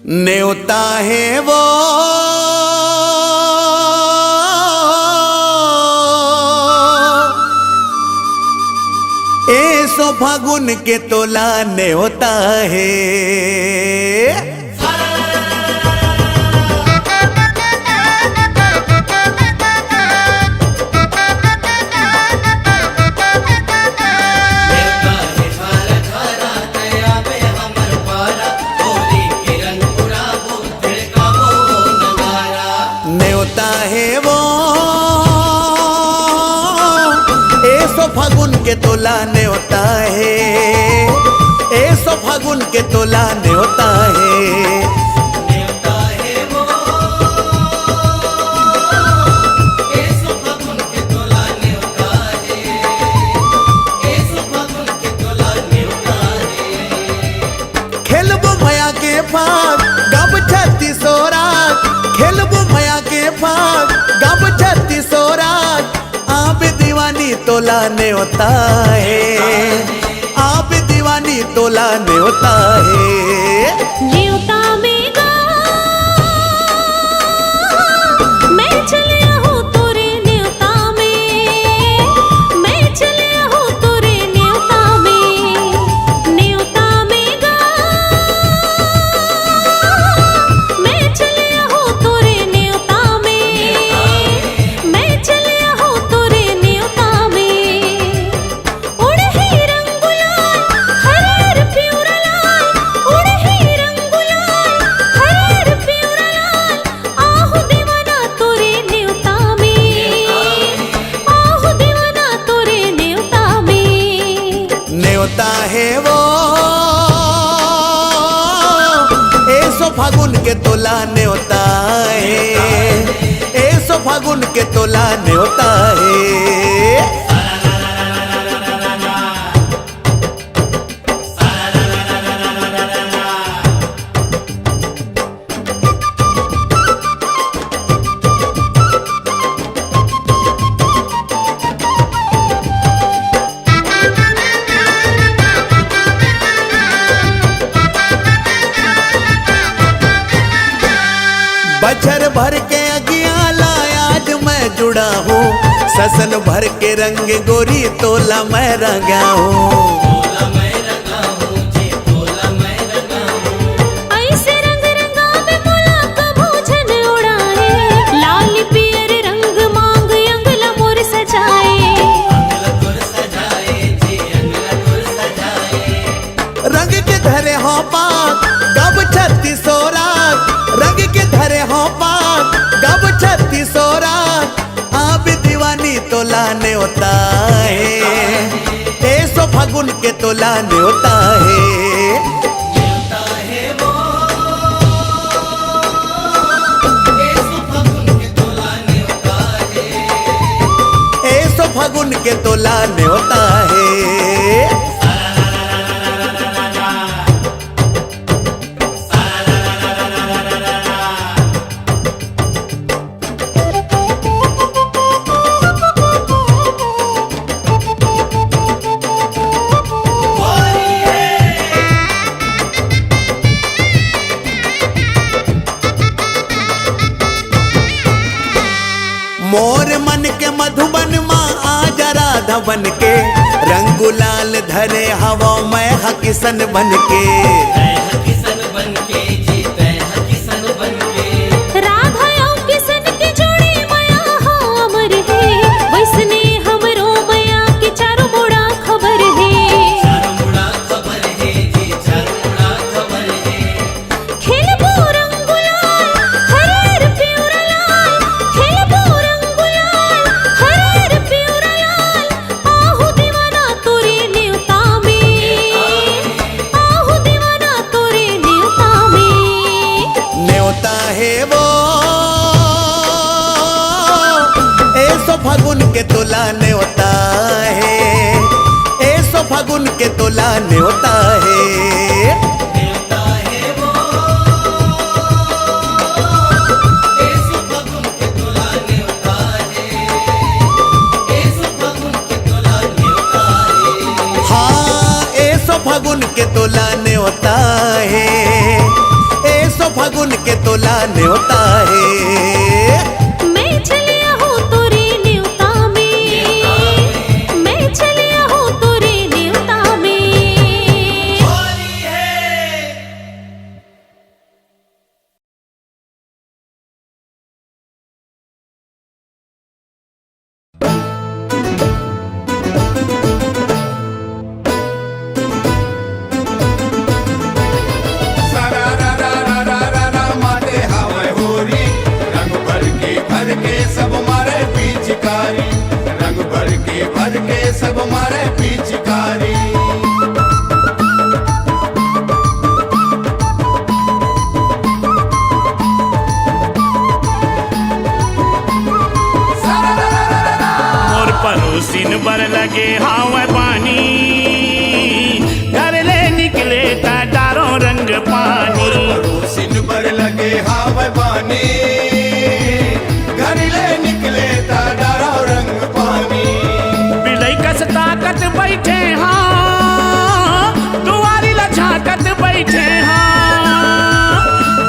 न्योता है वो ऐसो फागुन के तोला न्योता है। फागुन के तोला न्योता है, ऐसो फागुन के तोला न्योता है। न्योता है वो ऐसो फागुन के तोला न्योता है, ऐसो फागुन के तोला न्योता है। खेलबो भया के फाग गब 36 रात, खेलबो भया के फाग गब 36 रात। आप दीवानी तोला न्योता है, आप दीवानी तोला न्योता है। न्योता में गा मैं चले हूँ तोरे न्योता में, मैं चले हूँ तोरे न्योता में। न्योता में गा मैं चले हूँ तोरे न्योता में, मैं चले हूँ तोरे न्योता में। उड़ही रंग गुलाल हरे प्यूरा लाल, उड़ही रंग गुलाल हरे प्यूरा लाल। आहू दीवाना तोरे न्योता में, आहू दीवाना तोरे न्योता में। न्योता है वो ऐसो फागुन के तोला न्योता है, ऐसो फागुन के तोला न्योता है। बछर भर के अगिया लाया आज मैं जुड़ा हूँ, ससन भर के रंग गोरी तोला मैं रंगा हूँ। तोला मैं रंगा हूँ जी, तोला मैं रंगा हूँ। ऐसे रंग रंगावे मोला कभू झन उड़ाए, लाल पियर रंग मांग अंगला मोर सजाए। अंगला तोर सजाए जी, अंगला तोर सजाए। रंग के धरे हो पाक गब 36 रात, रंग के धरे हो पाक गब 36 रात। आप दीवानी तोला न्योता है, ऐसो फागुन के तोला न्योता है। न्योता है वो ऐसो फागुन के तोला न्योता है, ऐसो फागुन के तोला न्योता है। मोर मन के मधुबन माँ आजा राधा बन के, रंग गुलाल धरे हवा मैं हकिसन बन के। तै किसन बन के जी, तै किसन बन के। राधा और किसन की जोड़ी माया हाँ अमर है, वैसने हमरो माया की चारों मोड़ा खबर है। चारों मुड़ा खबर है जी, चारों मुड़ा खबर है। खेलबो रंग गुलाल हरे प्यूरा लाल, खेलबो रंग गुलाल हरे प्यूरा लाल। आहू दीवाना तोरे न्योता में, आहू दीवाना तोरे न्योता में। न्योता है वो ऐसो फागुन के तोला न्योता है, ऐसो फागुन के तोला न्योता है। न्योता है वो ऐसो फागुन के तोला न्योता है, ऐसो फागुन के तोला न्योता है। हाँ ऐसो फागुन के तोला न्योता है, ऐसो के तोला न्योता है। मैं चलिया हूँ तोरे न्योता में, मैं चलिया हूँ तोरे न्योता में। होली है। माते हवे होरी रंग भर के सब मारे पिचकारी, रंग भर के सब मारे पिचकारी। मोर पड़ोसिन बर लगे हाव पानी, घर ले निकले ता डारो रंग पानी। पड़ोसिन बर लगे हावे पानी, घर ले निकले ता डारो रंग पानी। बिलई कस ताकत बैठे हाँ, दुआरी ला झाकत बैठे हाँ।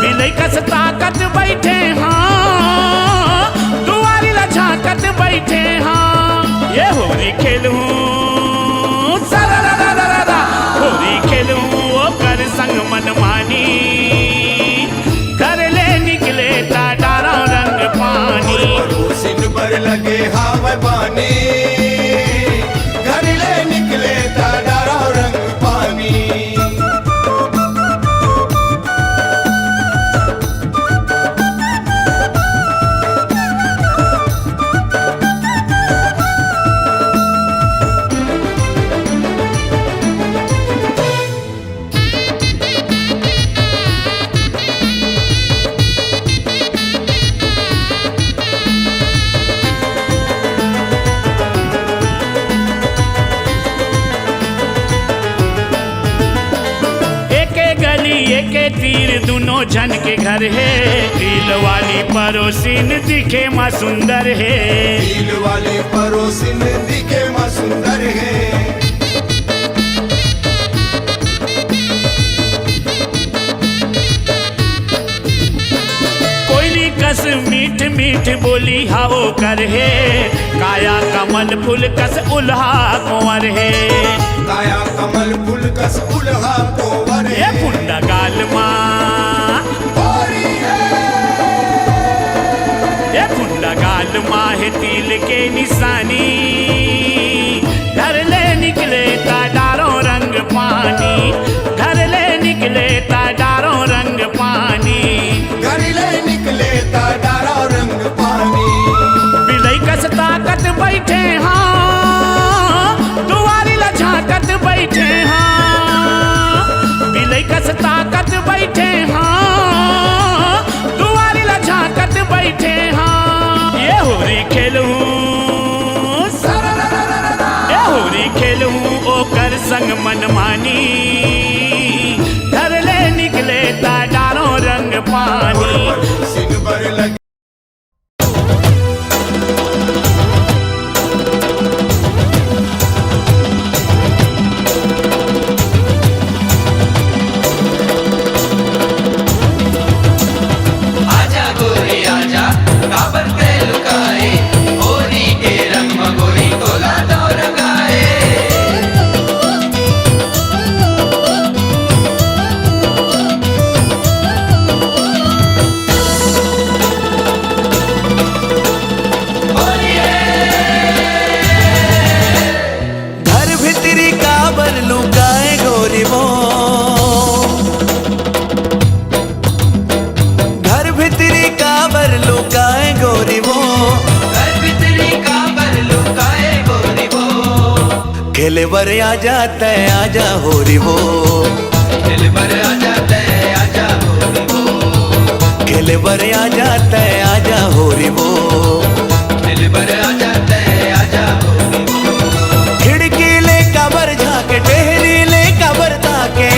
बिलई कस ताकत बैठे हाँ, दुआरी ला झाकत बैठे हाँ। ये होली खेलूं सरा होली खेलूं ओ कर संग मनमानी, घर ले निकले ता डारा रंग पानी। पड़ोसिन बर लगे हावे पानी, घर ले निकले ता डारो रंग पानी। एके तीर दोनों झन के घर है, दिल वाली पड़ोसिन दिखे माँ सुंदर है। दिल वाली पड़ोसिन दिखे माँ सुंदर है। कोयली कस मीठ मीठ बोली हाओ कर है, काया कमल फूल कस उल्हा कुंवर है। काया कमल फूल कस उल्हा कोवर ये है। पुंडा गाल माँ, होली है। ये पुंडा गाल माँ है तिल के निशानी, घर ले निकले ता डारो रंग पानी। घर ले निकले ता डारो रंग पानी। घर ले निकले ता डारो रंग पानी। बिलई कस ताकत बैठे हाँ, दुआरी ला झाकत बैठे हाँ। बिलई कस ताकत बैठे हाँ, दुआरी ला झाकत बैठे हाँ। ये होरी खेलूं ये होरी खेलूं ओ कर संग मनमानी, घर ले निकले ता डारो रंग पानी। पड़ोसिन बर लगे आजा गोरी आजा, काबर पे लुकाए, होली के रंग में गोरी तोला तो रंगाए। होली है। घर भितरी काबर लुकाए गोरी वो, घर भितरी काबर लुकाए गोरी वो। घर भीतरी काबर लुकाए गोरी वो, खेले बर आ जाता है आजा होरी वो। दिल भर आ जाता है आजा गोरी वो, खेले बर आ जाता है आजा होरी वो। दिल भर आ जाता है आजा गोरी वो। खिड़की ले काबर झाके टहरी ले काबर ताके,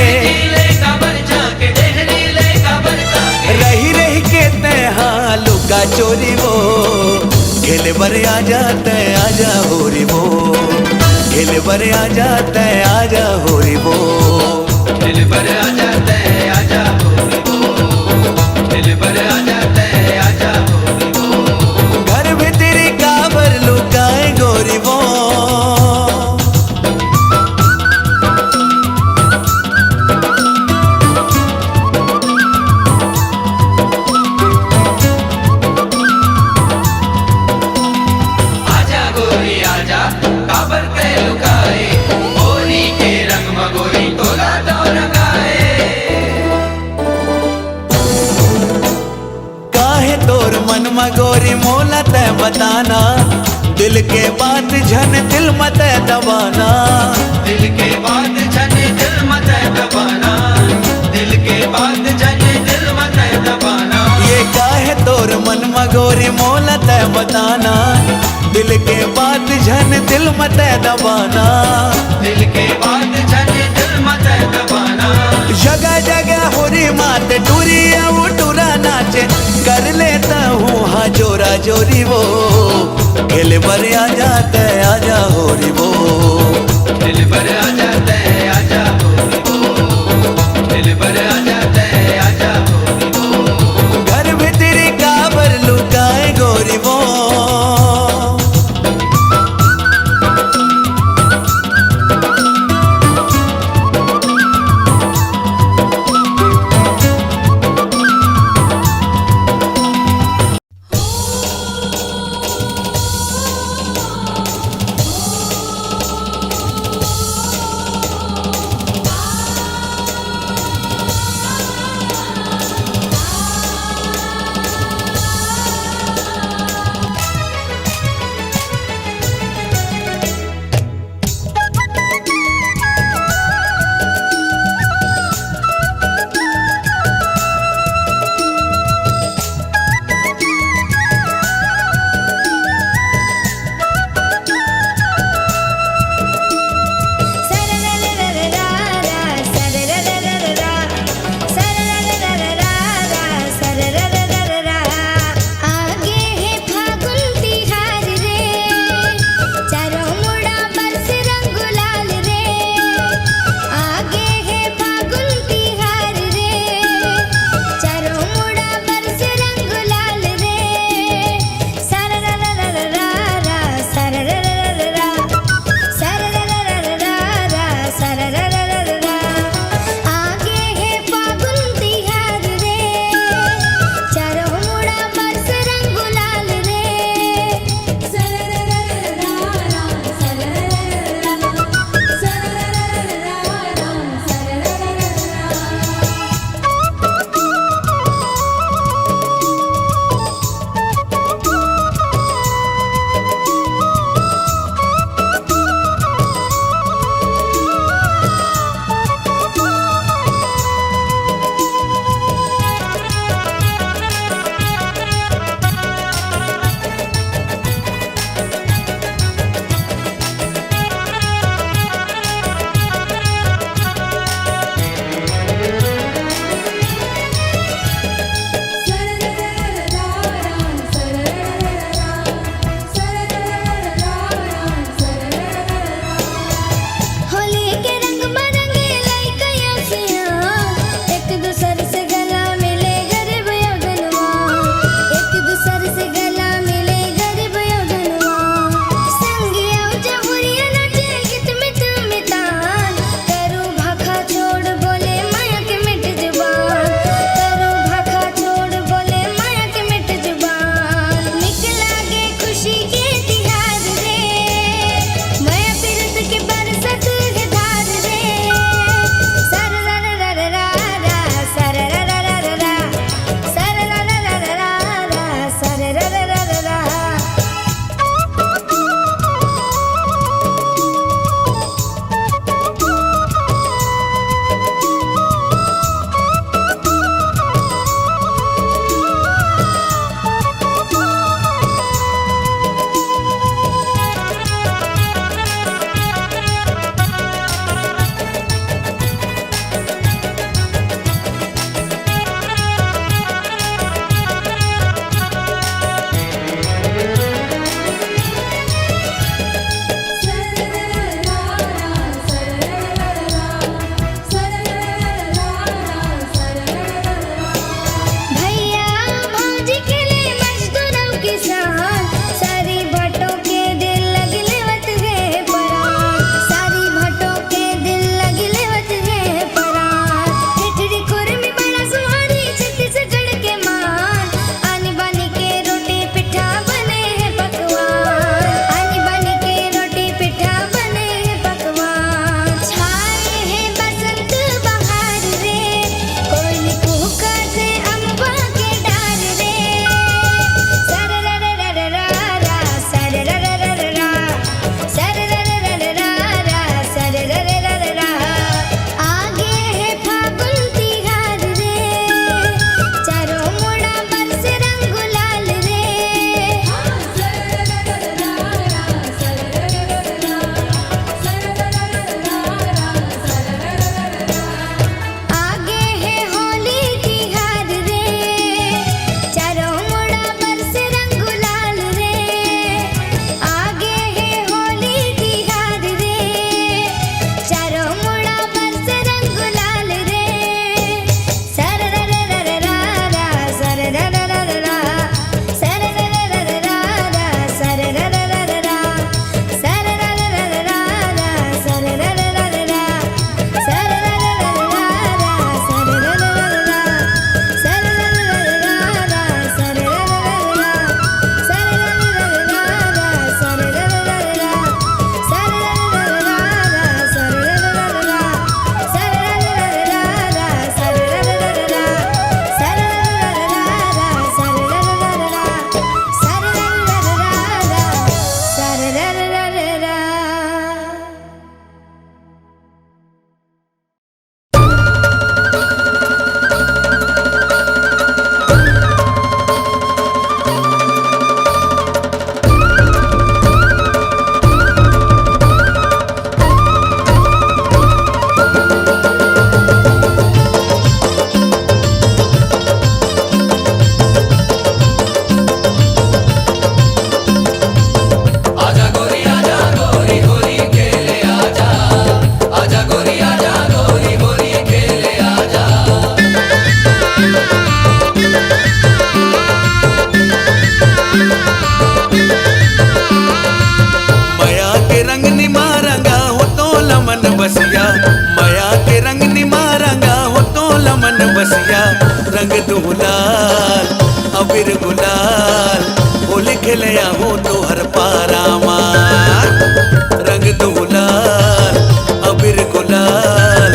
ले काबर झाके देहरी ले काबर ताके, रही रही के तहा लुका चोरी वो। खेले बर आ जाता है आजा होरी वो। खेले बर आ जाता है आजा होरी वो। दिल भर आ जाता है आजा गोरी वो, दिल बताना, दिल के बात झन दिल मत दबाना। दिल के बात जने दिल मत दबाना, दिल के बात जने दिल मत दबाना। ये काहे तोर मन मगोरी मोलत बताना, दिल के बात झन दिल मत दबाना। दिल के बात जने दिल मत दबाना। जगह जगह होरी मात टूरी अब टूरा नाचे, कर लेता हूँ हाँ जोरा जोरी वो, खेल बर आ जाते आजा होरी वो। दिल पर आ जाते आजा होरी वो, दिल पर आ जाते आजा होरी वो। घर भीतरी काबर लुकाए गोरी वो। खेलया हो तो हर पारामा रंग दुलाल अबीर गुलाल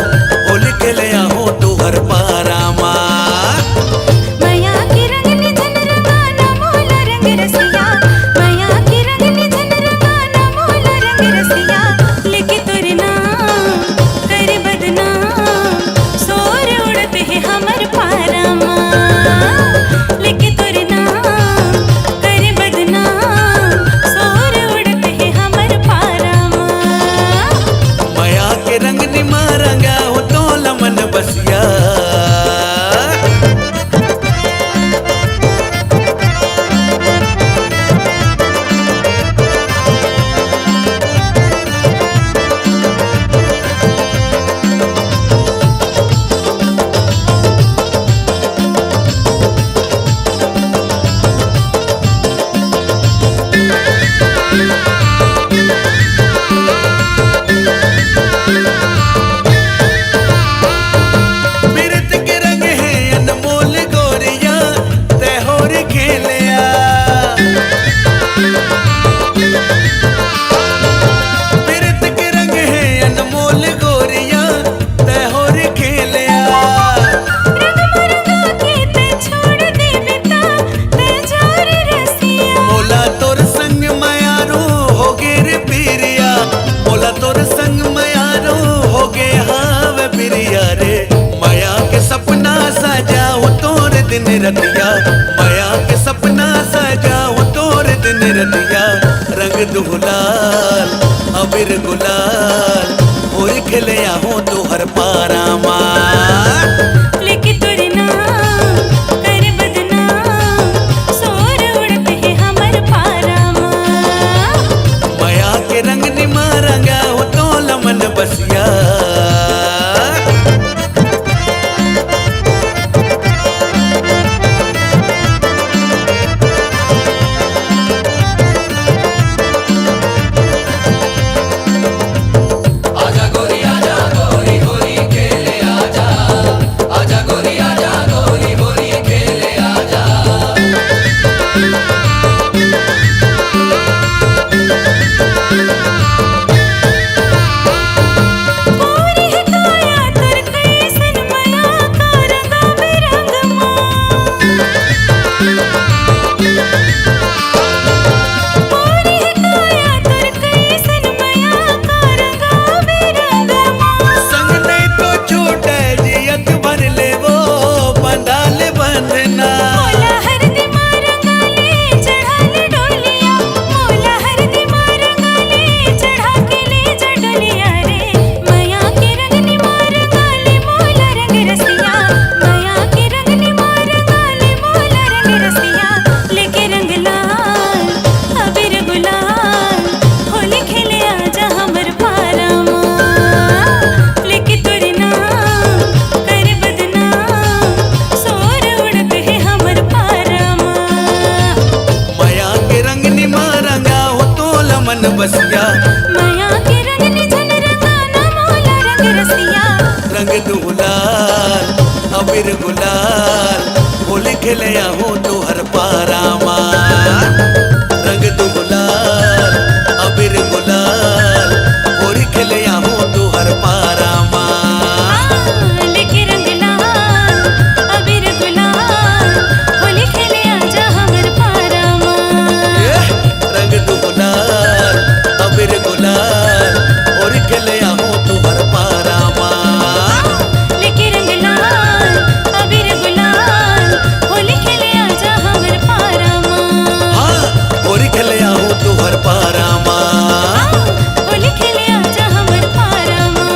होली खेलया हो तो हर पारामा माया के रंग निधन रंगाना मोला रंग रसिया माया के रंग निधन रंगाना मोला रंग रसिया लेके तोरे नाम कर बदनाम सोर उड़ते हैं हमर पारामा लेके तोरे नाम कर बदनाम सोर उड़ते हैं हमर पारामा माया के रंग निमा रंगा हो तो लमन बसिया बिरत के रंग है अनमोल गोरिया तैहोर खेलया बिरत के रंग है अनमोल गोरिया तैहोर खेलया रंग मरंगा के ते छोड़ दे बेटा ते जोर रसिया मोला तोर संग मयारो हो गे रे पिरिया मोला तोर संग मयारो हो गे हाव पिरिया रे माया के सपना सजा हो तोर दिन रतिया माया के सपना सजा हो तोर दिन रतिया रंग दुलाल अबीर गुलाल होरी खेलया हो तो हर पारामा लेके तोरे नाम कर बदनाम सोर उड़ते हैं हमर पारामा माया के रंग निमा रंगा हो तो लमन बसिया आजा गोरी होली खेले आजा आजा गोरी होली खेले आजा पूरी है काया तर कैसन माया का रंगा बेरंगमा पूरी है काया तर कैसन माया का रंगा बेरंगमा संग नहीं तो छोट जियत भर ले वो बंधा ले बंधना मोला हरदी मारंगा ले चढ़ा ले डोलिया मोला हरदी मारंगा ले चढ़ा के ले जा डोलिया रे माया के रंग नि मारंगा ले मोला रंग रसिया माया के रंग नि मारंगा ले मोला रंग रसिया लेके रंग लाल अबीर गुलाल होली खेले आजा हमर पारामा लेके तोरे नाम कर बदनाम सोर उड़ते हैं हमर पारामा माया के रंग निमा रंगा हो तो लमन बसिया माया के रंग निधन रंगाना मोला रंग रसिया रंग दुलाल अबीर गुलाल होली खेलया हो तो हर पारामा रंग दुलाल अबीर गुलाल होली खेलया हो तो हर पारामा लेके रंग लाल अबीर गुलाल होली खेले आजा हमर पारामा रंग दुलाल अबीर गुलाल होली खेलया हो तो हर पारामा लेके रंग लाल अबीर गुलाल होली खेले आजा हमर पारामा हाँ होली खेलया हो तो हर पारामा होली खेले आजा हमर पारामा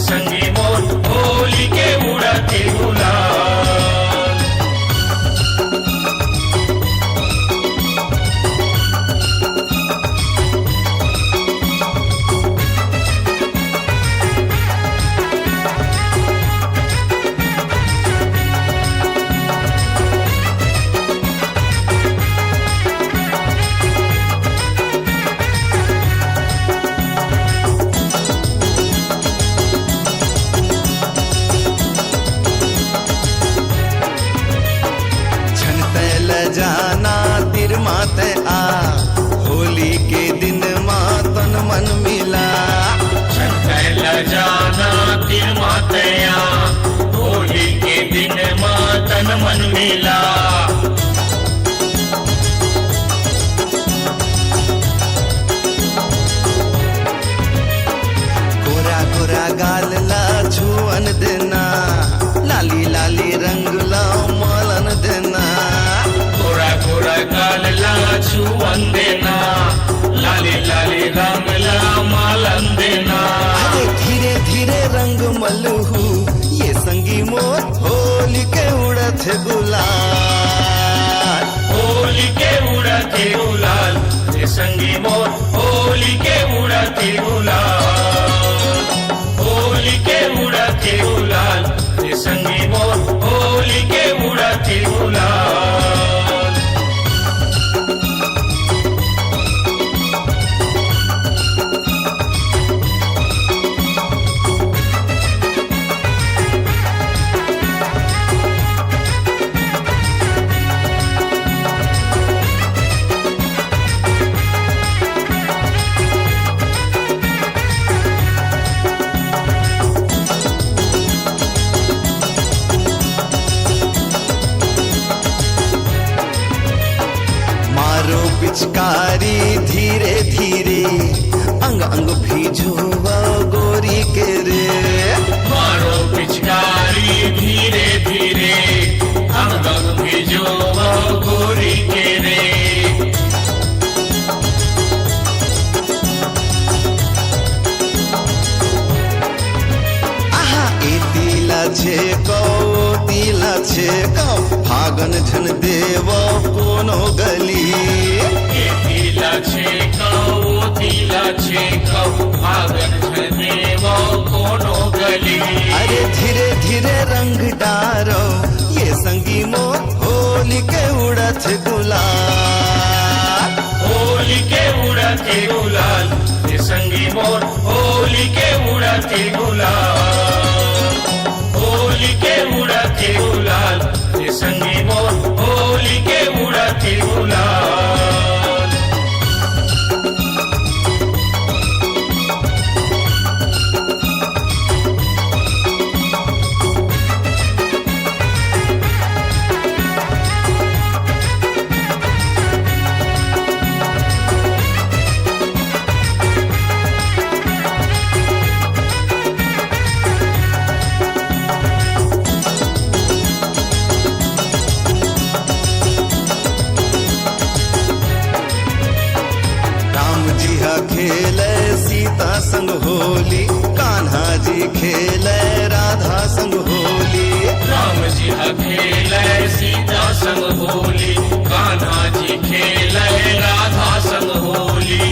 संगी मोर होली के उड़ते गुलाल। जाना तिर माते आ होली के दिन मातन मन मिला। जाना तिर मातया होली के दिन मातन मन मिला। गोरा गोरा गाल ला छुअन देना, लाली लाली रंग ला मलन देना। गोरा गोरा गाल ला छुअन देना, लाली लाली रंग ला मालन देना। अरे धीरे धीरे रंग मलहू ये संगी मोर होली के उड़त गुलाल। होली के उड़ते गुलाल, ये संगी मोर होली के उड़ते गुलाल। होली के उड़ते गुलाल, ये संगी मोर होली के उड़ते गुलाल। पिचकारी धीरे धीरे अंग अंग भीजुआ गोरी के रे। मारो पिचकारी धीरे धीरे अंग अंग भीजुआ गोरी के रे। आहा ए तिला छे कौ तिला छे कौ फागन झन देव कोनो गली। तिला छे कौ फागन झन देव कोनो गली। अरे धीरे धीरे रंग डारो ये संगी मोर होली के उड़त गुलाल। होली के उड़ते गुलाल, ये संगी मोर होली के उड़ते गुलाल। होली के उड़ते गुलाल, ये संगी मोर होली के उड़ते गुलाल। खेले सीता संग होली, कान्हा जी खेले राधा संग होली। राम जी खेले सीता संग होली, कान्हा जी खेले राधा संग होली।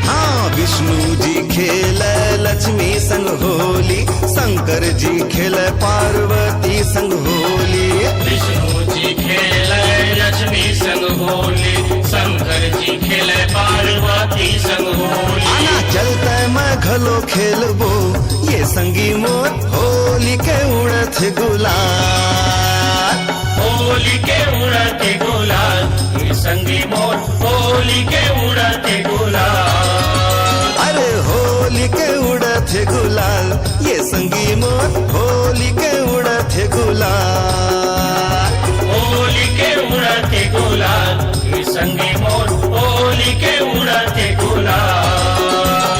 हाँ विष्णु जी खेले लक्ष्मी संग होली, शंकर जी खेले पार्वती संग होली। विष्णु जी खेले लक्ष्मी संग होली, शंकर जी खेले पार्वती संग होली। आना चलते मैं घलो खेलबो ये संगी मोर होली के उड़त गुलाल। होली के उड़ते गुलाल, ये संगी मोर होली के उड़ते गुलाल। अरे होली के उड़त गुलाल, ये संगी मोर होली के उड़त गुलाल। होली के उड़ते गुलाल, ये संगी मोर होली के उड़ते गुलाल।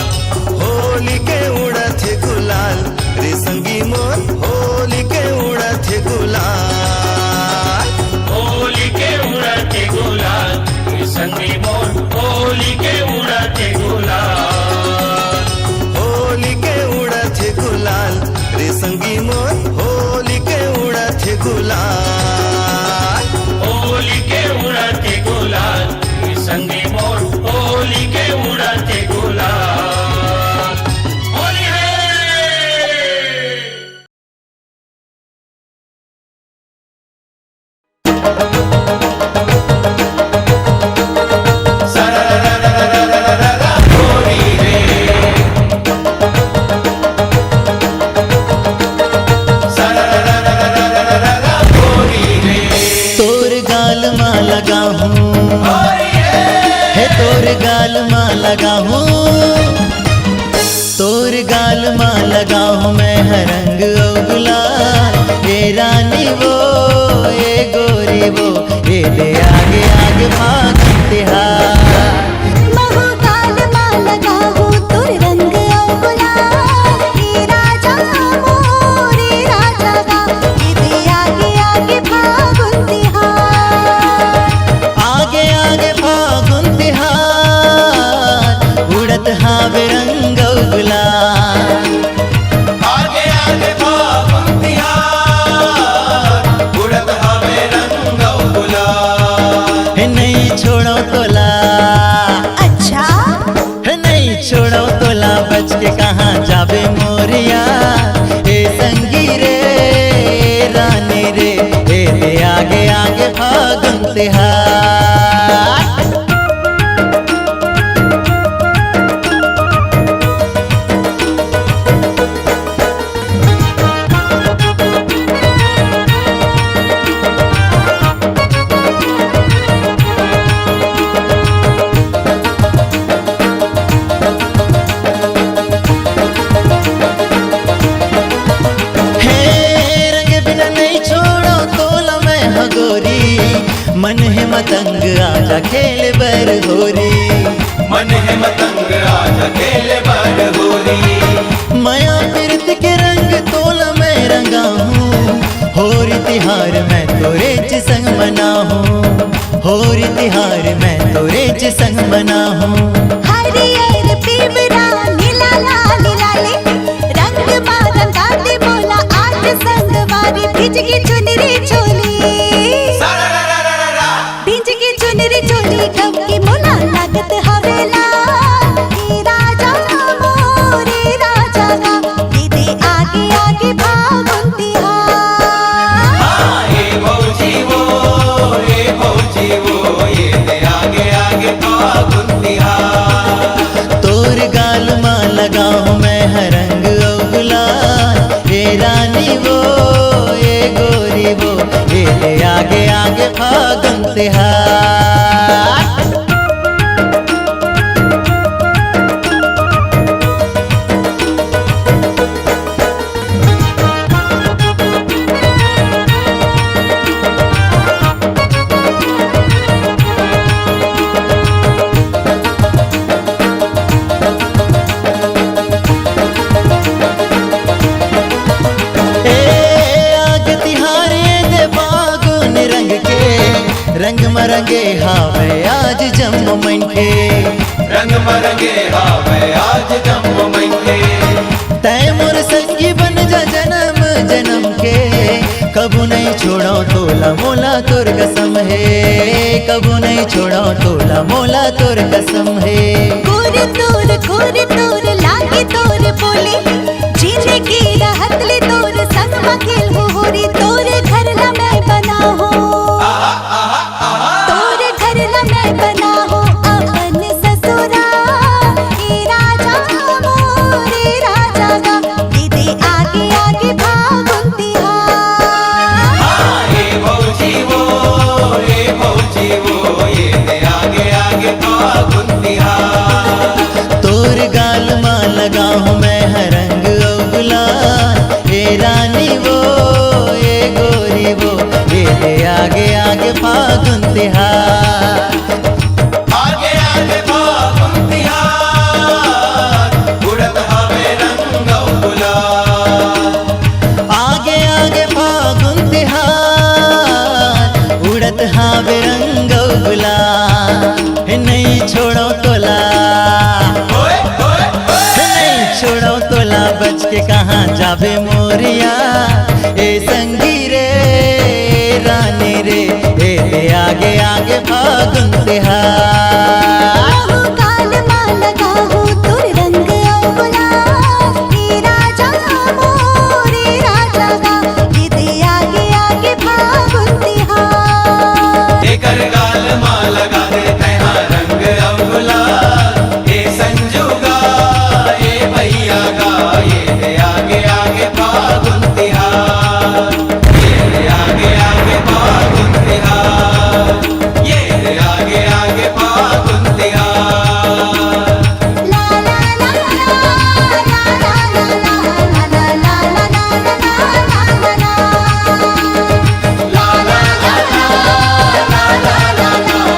होली के उड़त गुलाल, रे संगी मोर होली के उड़त गुलाल। होली के उड़ते गुलाल, ये संगी संगी मोर होली के उड़ते गुलाल। होली के उड़त गुलाल रे संगी मोर होली के उड़त गुलाल। होली के उड़ते गुलाल रे संगी मोर होली के उड़ते गुलाल। होली है। तोर गाल माँ लगा हूँ है तोर गाल माँ लगा हूँ तोर गाल माँ लगा हूँ मैं है रंग और गुलाल। ये रानी वो ये गोरी वो ये ले आगे आगे भाग तिहार। महू गाल माँ लगा हूँ तुर रंग और गुलाल। हे राजा मोरे राजा गा इधे आगे आगे फागुन तिहार। आगे आगे फागुन तिहार उड़त हावे रंग और गुलाल। आगे आगे फागुन तिहार उड़त हवे रंग गुलाल। है नहीं छोड़ो तोला अच्छा है नहीं छोड़ो तोला बच के कहाँ जावे मोरिया। ए संगी रे रानी रे ए आगे आगे फागुन तिहार। हे रंग बिना नहीं छोड़ो तोला मैं हगोरी। मन है मतंग आजा खेल बर होरी। मन है मतंग आजा खेले बर होली। माया प्रीत के रंग तोला मैं रंगा हूँ। होरी तिहार मैं तोरे च संग मना हूँ। होरी तिहार मैं तोरे च संग मना हूँ। हरियर पीवरा नीला लाल लाले रंग बादल गाते बोला आज संगवारी भिजगी चुनरी चोली। भिजगी चुनरी चोली कब की मोला लागत हवेला। हे राजा मोरे राजा गा इधे आगे आगे फागुन तिहार। ये भौजी वो ये भौजी वो ये ते आगे आगे फागुन तिहार। तोर गाल माँ लगा हूँ मैं है रंग और गुलाल। ये रानी वो ये गोरी वो ये ले आगे आगे फागुन तिहार। रंग मरंगे हावे आज जम्मू मंडे। रंग मरंगे हावे आज जम्मू मंडे। तय मोर संगी बन जा जन्म जन्म के। कबू नहीं छोड़ो तोला मोला तोर कसम है। कबू नहीं छोड़ो तोला मोला तोर कसम है। गोर तोर लागे तोर बोली जीने की राहत ले तोर संग मखेल हो होरी। तोर घर ला मैं बना हो तोर घर ला मैं बना हो अपन ससुरा। हे राजा मोरे राजा गा इधे आगे आगे फागुन तिहार। ये भौजी वो ये भौजी वो ये ते आगे आगे फागुन तिहार। तोर गाल माँ लगा हूँ मैं है रंग और गुलाल। ये रानी वो ये गोरी वो ये ले आगे आगे फागुन तिहार। आगे आगे फागुन तिहार उड़त हवे रंग गुलाल। आगे आगे फागुन तिहार उड़त हावे रंग और गुलाल। तिहार। काल माल गाहू तुर रंग गुलाल, रे राजा मोरे राजा गा, इदे आगे आगे फागुन तिहार। एकर गाल माँ लगा दे तैहा रंग अब गुलाल, ए संजू गा ए भैया गा, ये दे आगे आगे फागुन तिहार, ये दे आगे आगे फागुन तिहार, ये दे आगे आगे फागुन तिहार। ला ला ला ला ला ला ला ला ला ला ला ला ला ला। ला ला ला ला ला ला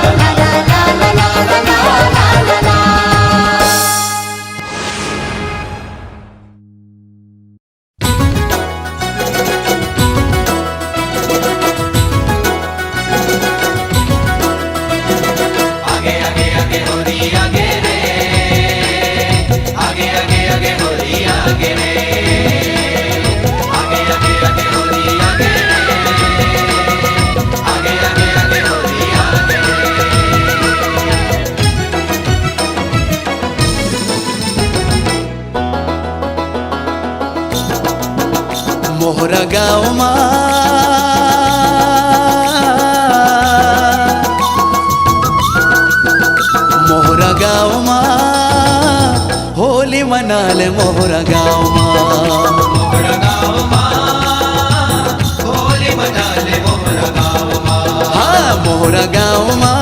ला ला ला। आगे आगे आगे होरी आगे रे, आगे आगे आगे होरी आगे रे, आगे आगे आगे होरी आगे रे, आगे आगे आगे होरी आगे रे। मोहरा गाँव माँ मोहरा गाँव माँ होली मनाले मोहरा गाँव माँ। मोहरा गाँव माँ होली मना ले मोहरा गाँव माँ, हाँ मोहरा गाँव माँ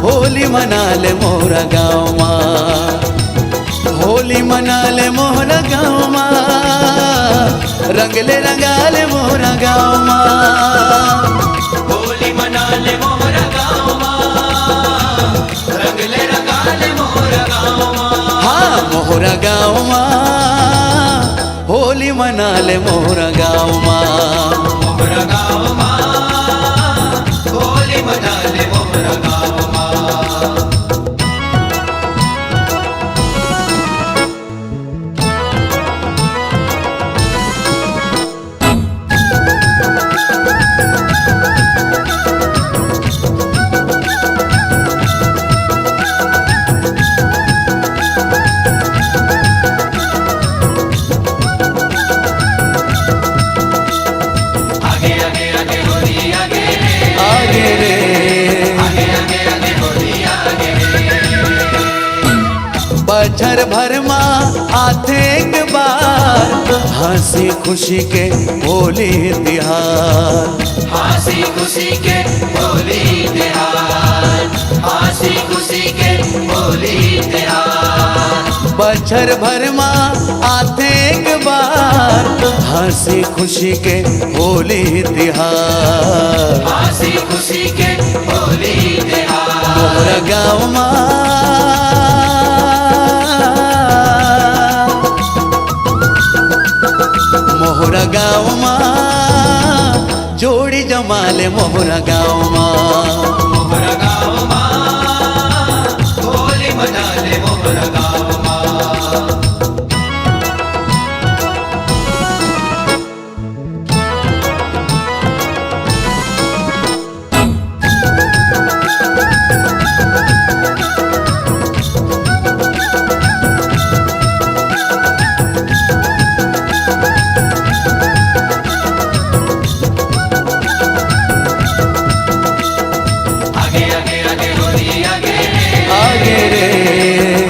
होली मनाले मोहरा गाँव माँ। होली मनाले मोहरा गाँव माँ, रंगले रंगाले मोहरा गाँव माँ। होली मना ले मोहरा गाँव माँ, रंगले रंगा ले मोहरा गाँव माँ। हाँ मोहरा गाँव माँ होली मनाले मोहरा गाँव माँ। मोहरा गाँव माँ होली मना ले मोहरा गाँव माँ। आगे आगे आगे होरी आगे रे, आगे रे आगे आगे आगे होरी आगे रे। बछर भर माँ आते एक बार, हंसी खुशी के होली तिहार। हंसी खुशी के होली तिहार, हंसी खुशी के होली तिहार। बछर भर माँ आते एक बार, हंसी खुशी के होली तिहार। हंसी खुशी के होली तिहार। मोहरा गाँव माँ मोहरा गाँव माँ जोड़ी जमाले मोहरा गाँव माँ। मोहरा गाँव माँ होली मना ले मोहरा गाँव माँ। आगे आगे आगे होरी आगे रे, आगे रे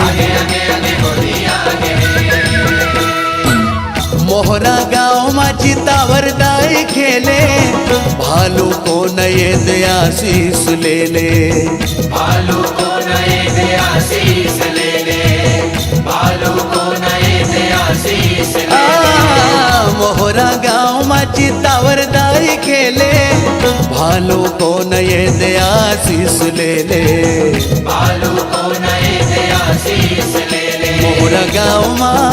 आगे आगे आगे होरी आगे रे। मोहरा गाँव माँ चितावर दाई खेले, भालू को नये दयाशीष ले ले। भालू को नए दे आशीष ले ले, भालू को नए दे आशीष ले ले। मोहरा गाँव माँ चितावर दाई खेले, भालू को नये दयाशीष ले ले। भालू को नए दे आशीष ले ले। मोहरा गाँव माँ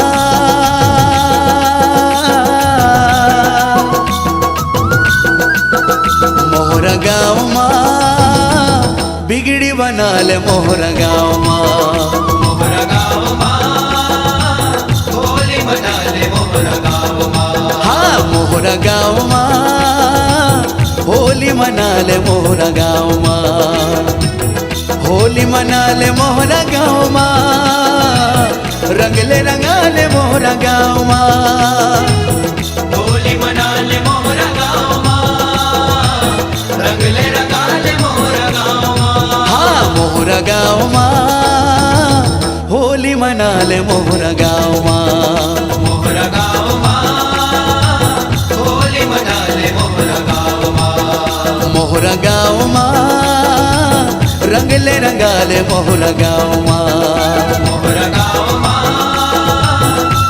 मोहरा गाँव माँ बिगड़ी बना ले मोहरा गाँव माँ। मोहरा गाँव माँ होली मना ले मोहरा गाँव माँ। हाँ मोहरा गाँव माँ होली मना ले मोहरा गाँव माँ। होली मनाले मोहरा गाँव माँ, रंगले रंगाले मोहरा गाँव माँ। होली मनाले मोहरा गाँव माँ, रंगले रंगाले मोहरा गाँव माँ। हाँ मोहरा गाँव माँ, होली मनाले मोहरा गाँव माँ। मोहरा गाँव माँ, होली मनाले मोहरा गाँव माँ। मोहरा गाँव माँ, रंगले रंगाले मोहरा गाँव माँ। मोहरा गाँव माँ,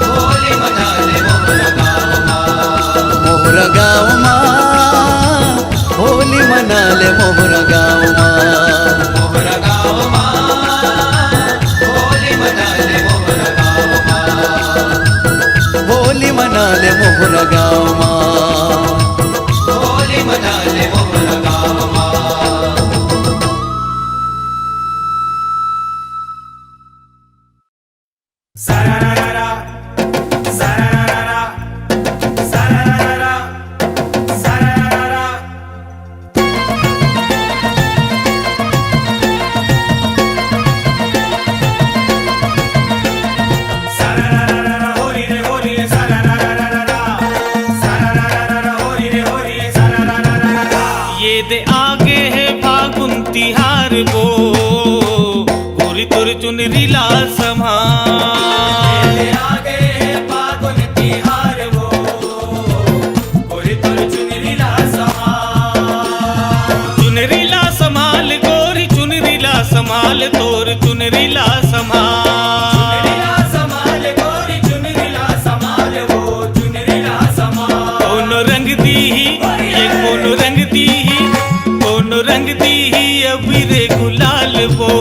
होली मनाले मोहरा गाँव माँ। मोहरा गाँव माँ, होली मनाले मोहरा गाँव माँ। मोहरा गाँव माँ, होली मनाले मोहरा गाँव माँ। होली मनाले मोहरा गाँव माँ। होली मनाले मोहरा गाँव माँ। ये दे आगे है फागुन तिहार वो, गोरी तोर चुनरी लाल समाल। ये आगे है फागुन तिहार वो, गोरी तोर चुनरी ला समाल। चुनरी ला समाल गोरी चुनरी ला समाल, तोर चुनरी ला समाल। चुनरी ला समाल गोरी चुनरी ला समाल, वो चुनरी ला समाल। कोनो रंग दी ये कोनो रंग दी, कोनो रंग दी अबीरे गुलाल वो,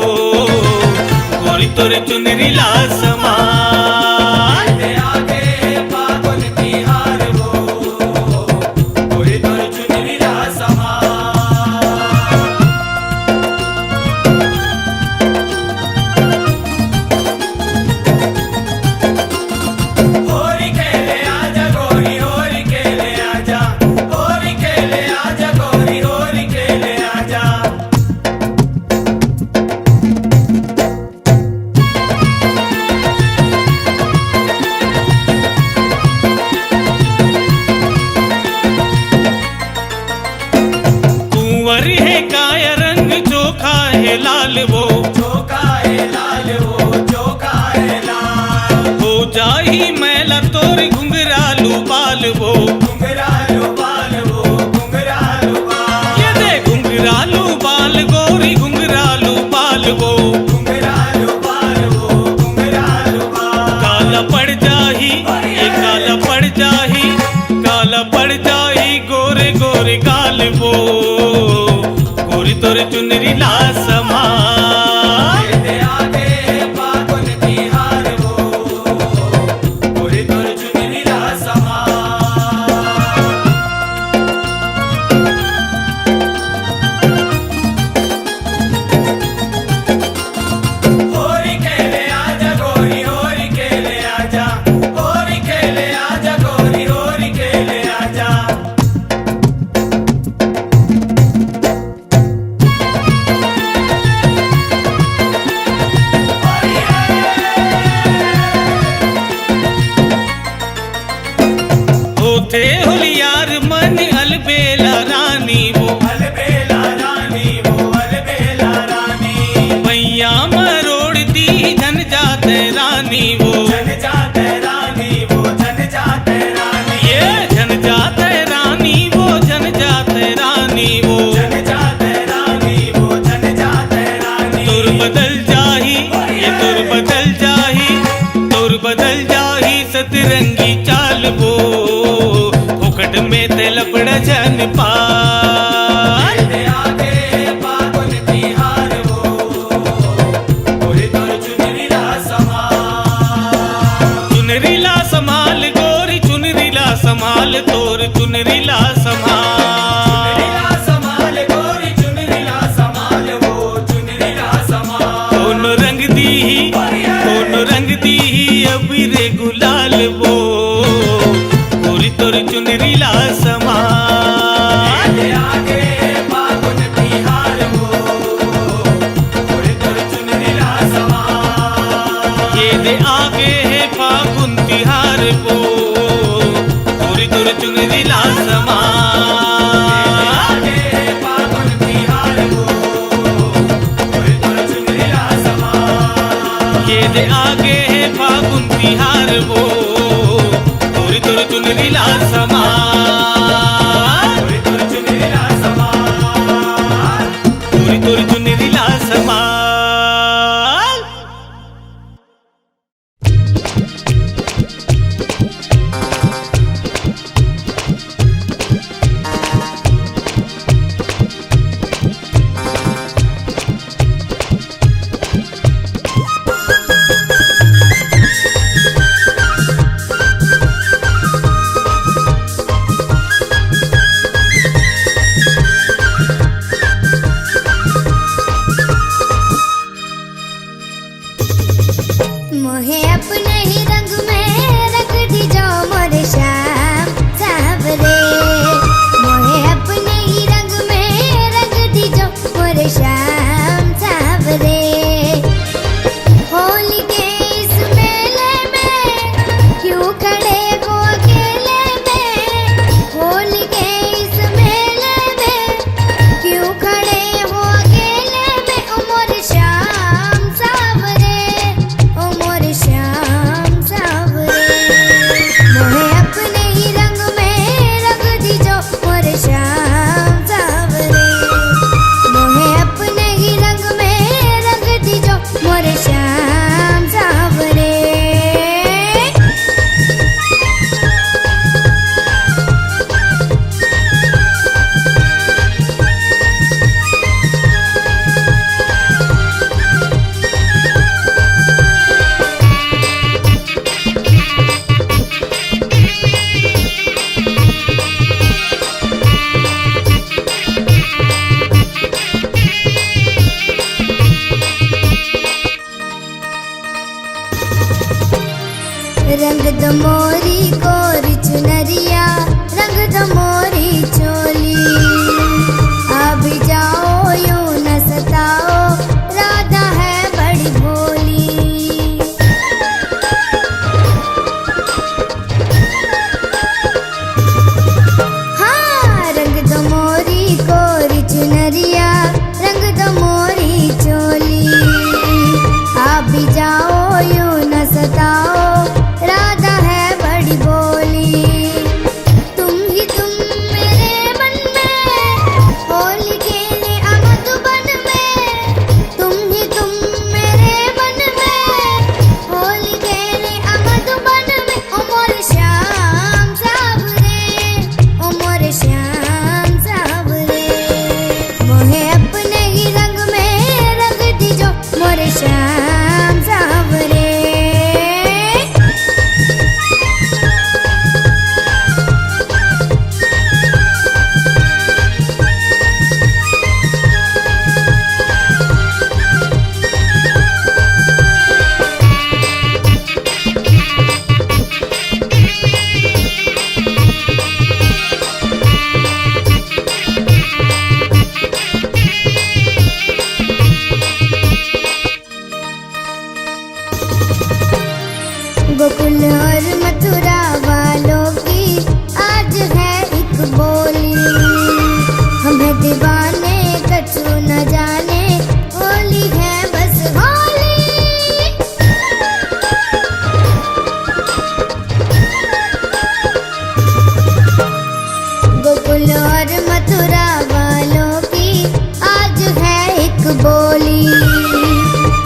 गोरी तोर चुनरी ला समाल। ये आगे है फागुन तिहार वो, गोरी तोर चुनरी ला समाल। होली खेले आजा गोरी, होली खेले आजा, होली खेले आजा गोरी, होली खेले आजा। कुंवर है काया रंग चोखा है लाल वो, चोका है लाल वो, चोका है लाल। हो जाही मैला तोर घुंघरालू बाल वो। घुंघरालू बाल वो, घुंघरालू बाल। ये दे घुंघरालू बाल गोरी घुंघरालू बाल वो, घुंघरालू बाल वो, घुंघरालू बाल। काला पड़ जाही ये काला पड़ जाही, काला पड़ जाही गोरे गोरे गाल वो, गोरी तोर चुनरी ला समाल। ये आगे फागुन तिहार वो, गोरी तोर चुनरी ला समाल। होली खेले आजा गोरी, होली खेले आजा, होली खेले आजा गोरी, होली खेले आजा। होते होलियार मन अलबेला रानी वो, अलबेला रानी वो, अलबेला रानी। मैया मरोड़ दी धन जाते रानी वो। जन जाते रानी वो, जन जाते रानी। ये जन जाते रानी वो, जन जाते रानी वो। जन जाते रानी वो, जन जाते रानी। तुर बदल जाही ये तुर बदल जाही, तुर बदल जाही सतरंगी चाल वो, फुकट में ते लपड़ जन पाल। ये आगे फागुन तिहार वो, गोरी तोर चुनरी ला समाल। चुनरी ला समाल गोरी चुनरी ला समाल, तोर चुनरी ला समाल। चुनरी ला समाल गोरी, चुनरी ला समाल, वो चुनरी ला समाल। कौन रंग दी कौन रंग दी अबीरे गुलाल वो, गोरी तोर चुनरी ला समाल। ये आगे फागुन तिहार वो, गोरी दे आगे है फागुन तिहार वो तुर तुर चुनरी लाल समान तुर तुर चुनरी लाल समान तुर तुर चुनरी लाल समान मोहे अपने ही रंग में रख दीजो मोरे श्याम सावरे मोहे अपने ही रंग में रख दीजो मोरे श्याम सावरे होली के इस मेले में क्यों खड़े हो अकेले में होली के इस मेले में क्यों खड़े हो अकेले में ओ मोरे श्याम सावरे ओ मोरे श्याम सावरे मोहे अपने ही रंग में रंग दीजो मोरे श्याम सावरे मोहे अपने ही रंग में रंग दीजो मोरे श्याम सावरे रंग दो मोरी कोरी चुनरिया रंग दो मोरी चोली अभी जाओ यूं न सताओ राधा है बड़ी भोली हाँ रंग दो मोरी कोरी चुनरिया रंग दो मोरी चोली अभी जाओ यूं न सताओ राधा है बड़ी भोली तुम मेरे मन में होली खेले मधुबन में तुम मेरे मन में होली खेले मधुबन में ओ मोरे श्याम सावरे ओ मोरे श्याम सावरे मोहे अपने ही रंग में रंग दीजो मोरे श्याम सावरे गोकुल और मथुरा वालों की आज है एक बोली हमें दीवाने कछु न जाने होली है बस होली गोकुल और मथुरा वालों की आज है एक बोली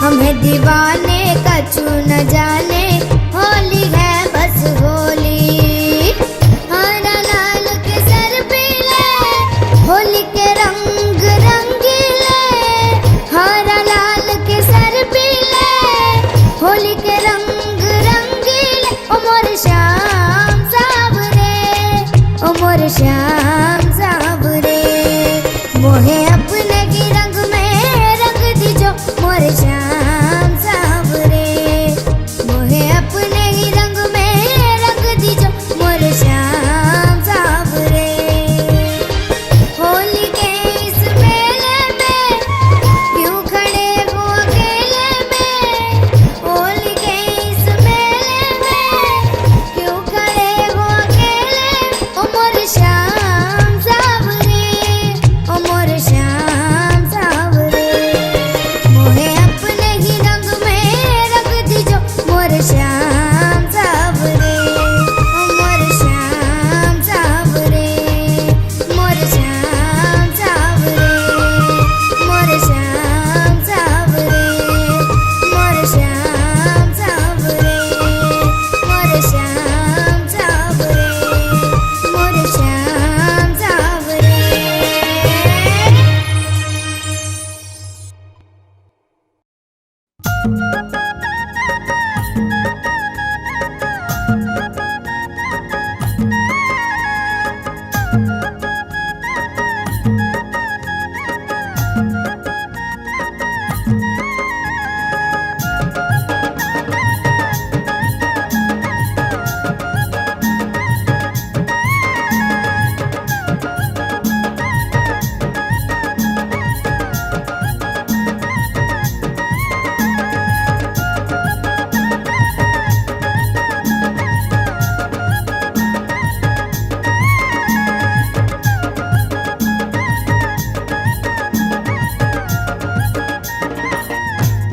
हमें दीवाने कछु न जाने होली है बस होली हरा लाल के सर पीले होली के रंग रंगीले हरा लाल के सर पीले होली के रंग रंगीले ओ मोरे श्याम सावरे ओ मोरे श्याम सावरे मोहे अपने की रंग में रंग दीजो मोरे श्याम सावरे मोहे अपने ही रंग में रंग दीजो मोरे श्याम सावरे होली के इस मेले में क्यों खड़े हो अकेले में होली के इस मेले में क्यों खड़े हो अकेले ओ मोरे श्याम सावरे ओ मोरे श्याम सावरे मोहे अपने ही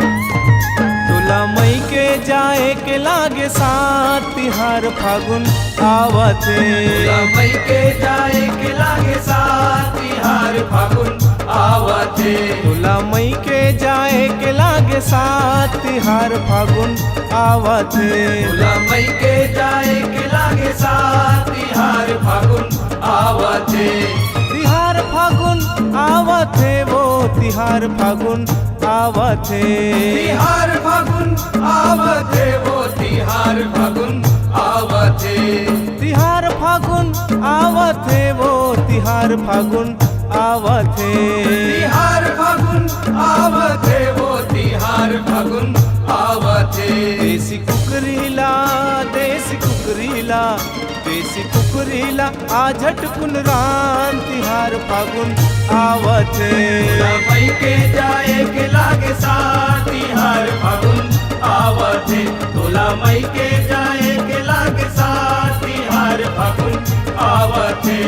तुला मई के जाए के लागे साथ तिहार फागुन आवथे मई के जाए के लागे साथ तिहार फागुन आवथे तुला मई के जाए के लागे साथ तिहार फागुन आवथे मई के जाए के लागे साथ तिहार फागुन आवथे तिहार फागुन आवथे वो तिहार फागुन आवथे तिहार फागुन आवथे वो तिहार फागुन आवथे तिहार फागुन आवथे वो तिहार फागुन आवथे तिहार फागुन आवथे वो तिहार फागुन आवथे देसी कुकरीला देसी कुकरीला देसी कुकरीला आ झटकुन रान तिहार फागुन आवथे मई के जाए के लागे साथ तिहार फागुन आवथे तोला मई के जाए के लागे साथ तिहार फागुन आवथे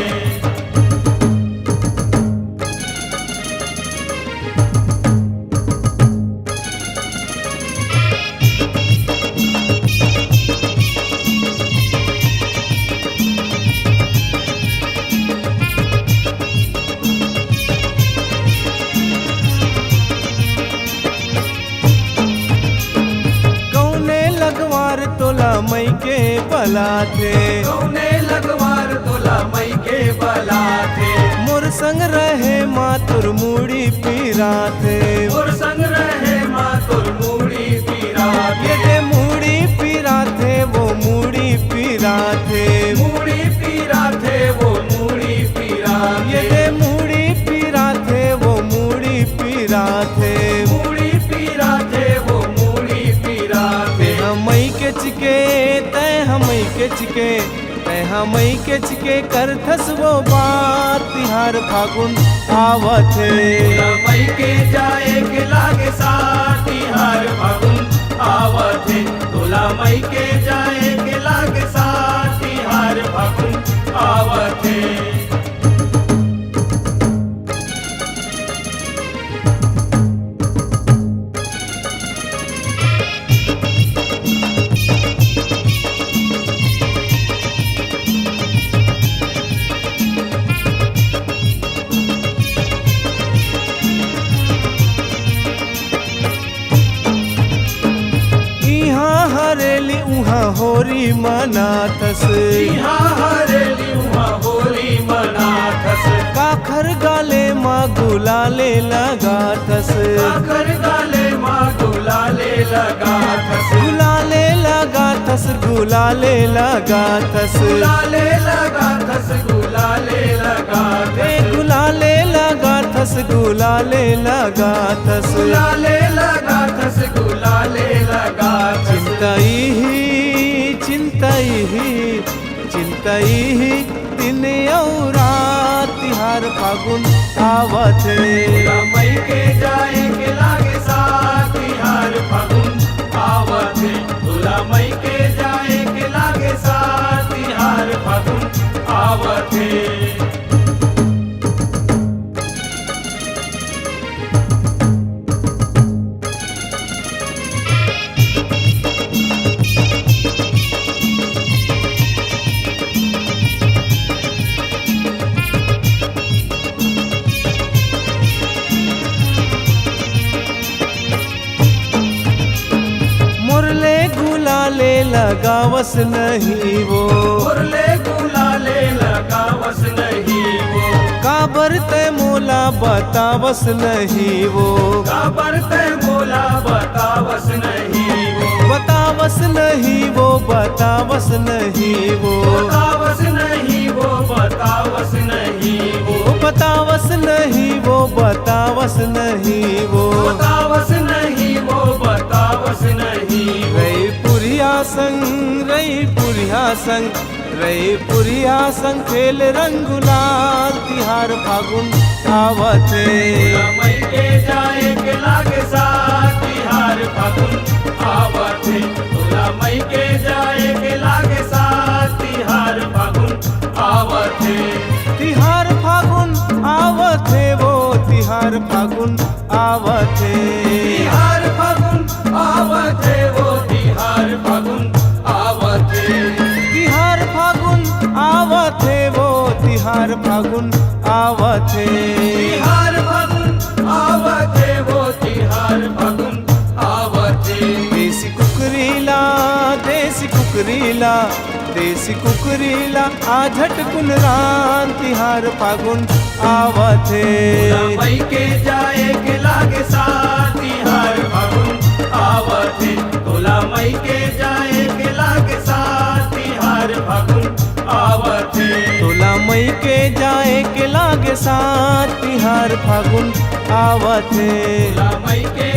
कौने लगवार तोला मई के बला थे कौने लगवार तोला मई के बला थे मोर संग रहे मातुर मूड़ी पीरा थे और संग रहे मातुर मूड़ी पीरा ये जे मूड़ी पीरा थे वो मूड़ी पीरा थे मूड़ी पीरा थे वो मूड़ी पीरा ये जे मूड़ी पीरा थे वो मूड़ी पीरा थे मूड़ी पीरा थे वो मूड़ी पीरा थे हमई के चिके तय हमई के चिके तय हमई के चिके कर थस वो बात तिहार फागुन आवथे मई के जाए के लागे साथ तिहार फागुन आवथे तोला मई के जाए के लागे साथ तिहार फागुन आवथे इहाँ हरेली उहाँ होरी मनाथस यहाँ हरेली वहाँ होली मनाथस काखर गाले माँ गुलाले लगाथस आखर गाले माँ गुलाले लगाथस गुलाले लगाथस गुलाले लगाथस गुलाले लगाथस गुलाले लगाथस ए गुलाले लगाथस गुलाले लगाथस गुलाले लगाथस गुलाले लगाथस चिंतई ही दिन और रात तिहार फागुन आवथे मई के जाए के लागे साथ तिहार फागुन आवथे तुला मई के जाए के लागे साथ तिहार फागुन आवथे मुरले गुलाले लगावस नहीं वो मुरले गुलाले लगावस नहीं वो काबर तय मोला बतावस नहीं वो काबर ते बोला बतावस बतावस नहीं वो बतावस नहीं वो बतावस नहीं वो बतावस नहीं वो बतावस नहीं वो बतावस नहीं वो बतावस नहीं वो बतावस नहीं वो बतावस नहीं वो रई पुरिया संग रई पुरिया संग रई पुरिया संग खेल रंग गुलाल तिहार फागुन आवते मई के जाए के लागे साथ तिहार फागुन आवते तोला मई के जाए के लागे साथ तिहार फागुन आवते तिहार फागुन आवते वो तिहार फागुन आवते तिहार फागुन आवते वो तिहार फागुन आवते तिहार फागुन आवते वो तिहार फागुन आवते तिहार फागुन आवते वो तिहार फागुन आवते देसी कुकरीला देसी कुकरीला देसी कुकरीला आ झटकुन रान तिहार फागुन आवते मई के जाए के लागे साथ तिहार फागुन आवते तोला मई के जाए के लागे साथ तिहार फागुन आवते तोला मई के जाए के लागे साथ तिहार फागुन आवते तोला मई के